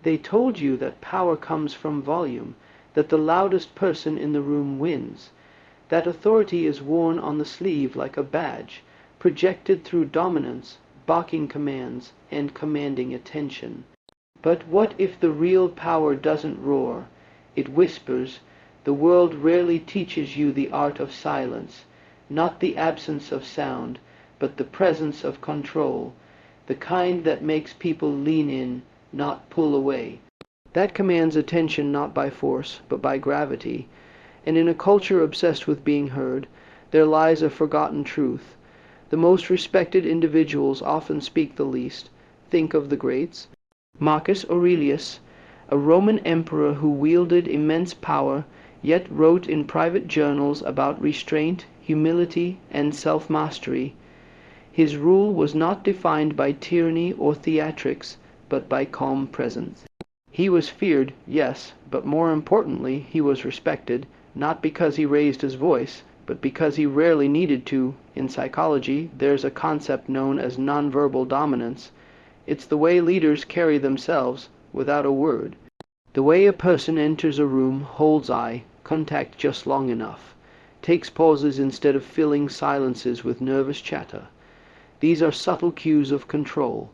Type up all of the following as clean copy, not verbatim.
they told you that power comes from volume, that the loudest person in the room wins, that authority is worn on the sleeve like a badge, projected through dominance, barking commands, and commanding attention. But what if the real power doesn't roar? It whispers. The world rarely teaches you the art of silence, not the absence of sound, but the presence of control, the kind that makes people lean in, not pull away. That commands attention not by force, but by gravity. And in a culture obsessed with being heard, there lies a forgotten truth. The most respected individuals often speak the least. Think of the greats. Marcus Aurelius, a Roman emperor who wielded immense power, yet wrote in private journals about restraint, humility, and self-mastery. His rule was not defined by tyranny or theatrics, but by calm presence. He was feared, yes, but more importantly, he was respected, not because he raised his voice, but because he rarely needed to. In psychology, there's a concept known as nonverbal dominance. It's the way leaders carry themselves without a word. The way a person enters a room, holds eye contact just long enough, takes pauses instead of filling silences with nervous chatter. These are subtle cues of control.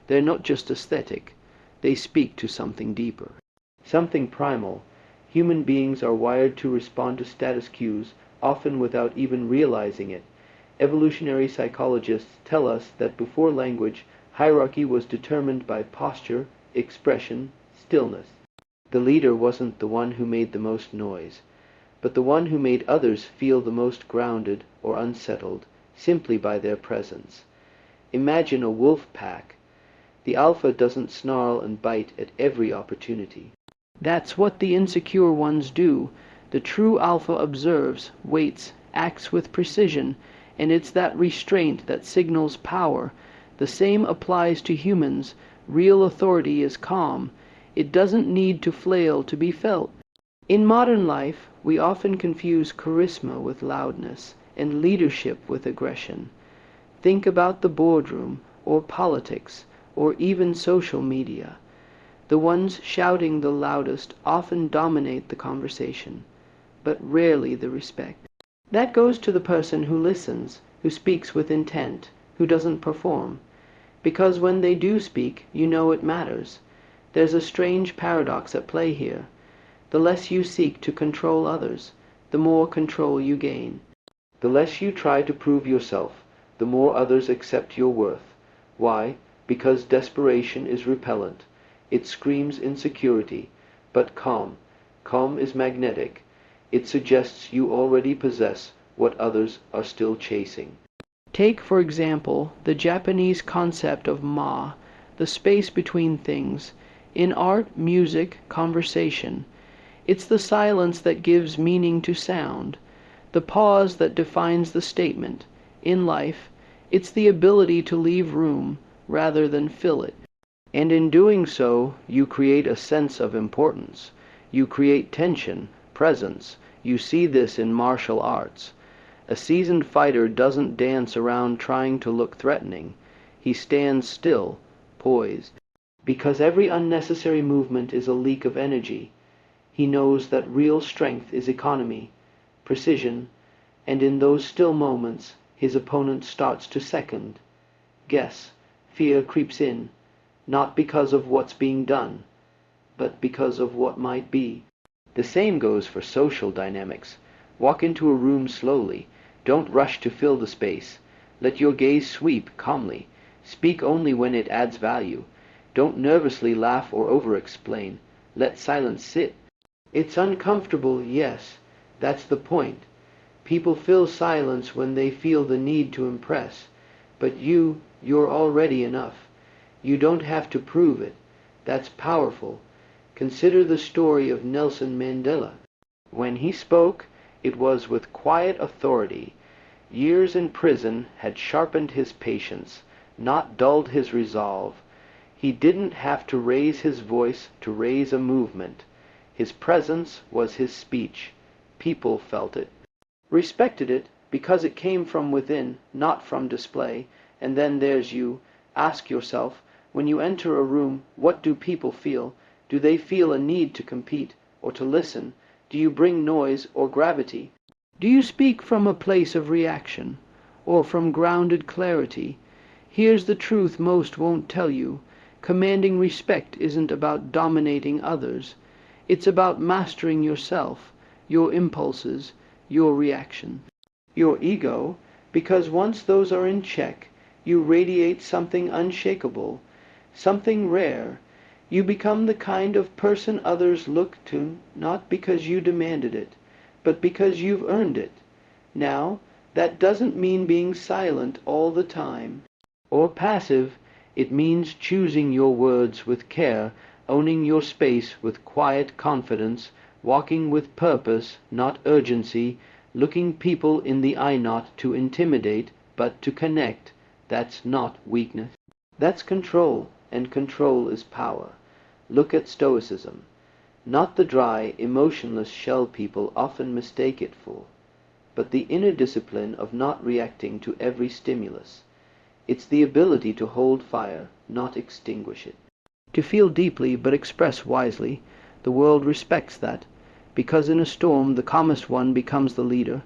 They're not just aesthetic. They speak to something deeper, something primal. Human beings are wired to respond to status cues, often without even realizing it. Evolutionary psychologists tell us that before language, hierarchy was determined by posture, expression, stillness. The leader wasn't the one who made the most noise, but the one who made others feel the most grounded or unsettled, simply by their presence. Imagine a wolf pack. The alpha doesn't snarl and bite at every opportunity. That's what the insecure ones do. The true alpha observes, waits, acts with precision, and it's that restraint that signals power. The same applies to humans. Real authority is calm. It doesn't need to flail to be felt. In modern life, we often confuse charisma with loudness, and leadership with aggression. Think about the boardroom, or politics, or even social media. The ones shouting the loudest often dominate the conversation, but rarely the respect. That goes to the person who listens, who speaks with intent, who doesn't perform. Because when they do speak, you know it matters. There's a strange paradox at play here. The less you seek to control others, the more control you gain. The less you try to prove yourself, the more others accept your worth. Why? Because desperation is repellent. It screams insecurity. But calm is magnetic. It suggests you already possess what others are still chasing. Take, for example, the Japanese concept of ma, the space between things. In art, music, conversation, it's the silence that gives meaning to sound, the pause that defines the statement. In life, it's the ability to leave room rather than fill it. And in doing so, you create a sense of importance. You create tension, presence. You see this in martial arts. A seasoned fighter doesn't dance around trying to look threatening. He stands still, poised. Because every unnecessary movement is a leak of energy. He knows that real strength is economy, precision, and in those still moments his opponent starts to second, guess. Fear creeps in, not because of what's being done, but because of what might be. The same goes for social dynamics. Walk into a room slowly. Don't rush to fill the space. Let your gaze sweep calmly. Speak only when it adds value. Don't nervously laugh or over-explain. Let silence sit. It's uncomfortable, yes. That's the point. People fill silence when they feel the need to impress. But you're already enough. You don't have to prove it. That's powerful. Consider the story of Nelson Mandela. When he spoke, it was with quiet authority. Years in prison had sharpened his patience, not dulled his resolve. He didn't have to raise his voice to raise a movement. His presence was his speech. People felt it, respected it, because it came from within, not from display. And then there's you. Ask yourself, when you enter a room, what do people feel? Do they feel a need to compete or to listen? Do you bring noise or gravity? Do you speak from a place of reaction or from grounded clarity? Here's the truth most won't tell you. Commanding respect isn't about dominating others. It's about mastering yourself, your impulses, your reaction, your ego, because once those are in check, you radiate something unshakable, something rare. You become the kind of person others look to, not because you demanded it, but because you've earned it. Now, that doesn't mean being silent all the time, or passive. It means choosing your words with care, owning your space with quiet confidence, walking with purpose, not urgency, looking people in the eye not to intimidate, but to connect. That's not weakness. That's control, and control is power. Look at Stoicism. Not the dry, emotionless shell people often mistake it for, but the inner discipline of not reacting to every stimulus. It's the ability to hold fire, not extinguish it. To feel deeply but express wisely. The world respects that, because in a storm the calmest one becomes the leader.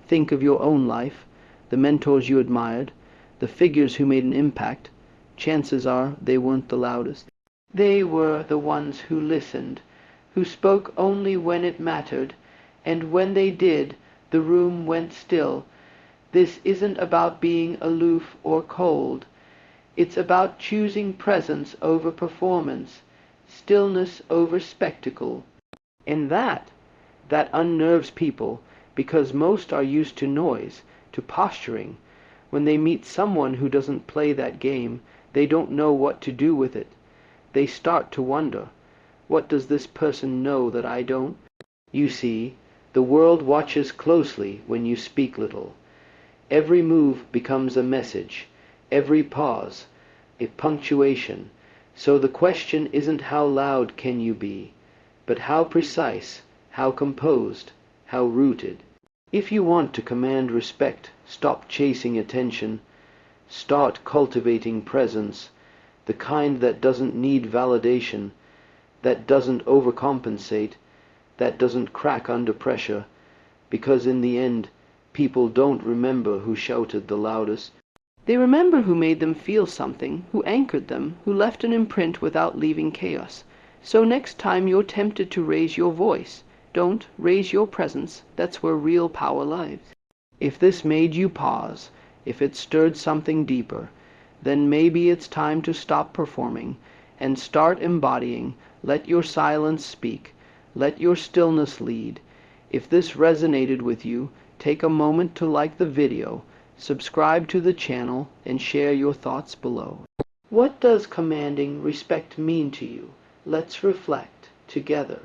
Think of your own life, the mentors you admired, the figures who made an impact. Chances are they weren't the loudest. They were the ones who listened, who spoke only when it mattered, and when they did, the room went still. This isn't about being aloof or cold. It's about choosing presence over performance, stillness over spectacle. And that unnerves people, because most are used to noise, to posturing. When they meet someone who doesn't play that game, they don't know what to do with it. They start to wonder, what does this person know that I don't? You see, the world watches closely when you speak little. Every move becomes a message, every pause a punctuation. So the question isn't how loud can you be, but how precise, how composed, how rooted. If you want to command respect, stop chasing attention. Start cultivating presence, the kind that doesn't need validation, that doesn't overcompensate, that doesn't crack under pressure, because in the end, people don't remember who shouted the loudest. They remember who made them feel something, who anchored them, who left an imprint without leaving chaos. So next time you're tempted to raise your voice, don't raise your presence. That's where real power lies. If this made you pause, if it stirred something deeper, then maybe it's time to stop performing and start embodying. Let your silence speak. Let your stillness lead. If this resonated with you, take a moment to like the video, subscribe to the channel, and share your thoughts below. What does commanding respect mean to you? Let's reflect together.